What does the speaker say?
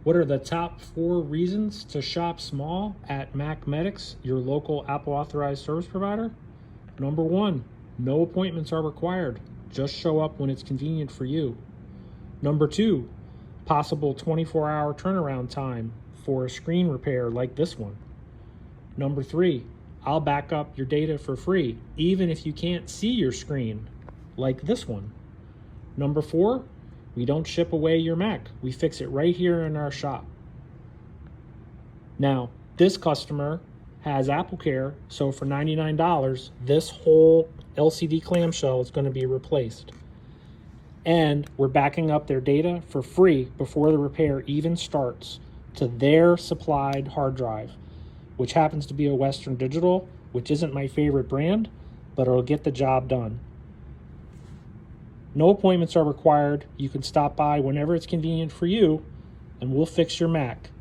What are the top 4 reasons to shop small at MacMedics, your local Apple authorized service provider? Number 1, no appointments are required. Just show up when it's convenient for you. Number 2, possible 24-hour turnaround time for a screen repair like this one. Number 3, I'll back up your data for free, even if you can't see your screen, like this one. Number 4, we don't ship away your Mac. We fix it right here in our shop. Now, this customer has AppleCare, so for $99, this whole LCD clamshell is going to be replaced. And we're backing up their data for free before the repair even starts to their supplied hard drive, which happens to be a Western Digital, which isn't my favorite brand, but it'll get the job done. No appointments are required. You can stop by whenever it's convenient for you, and we'll fix your Mac.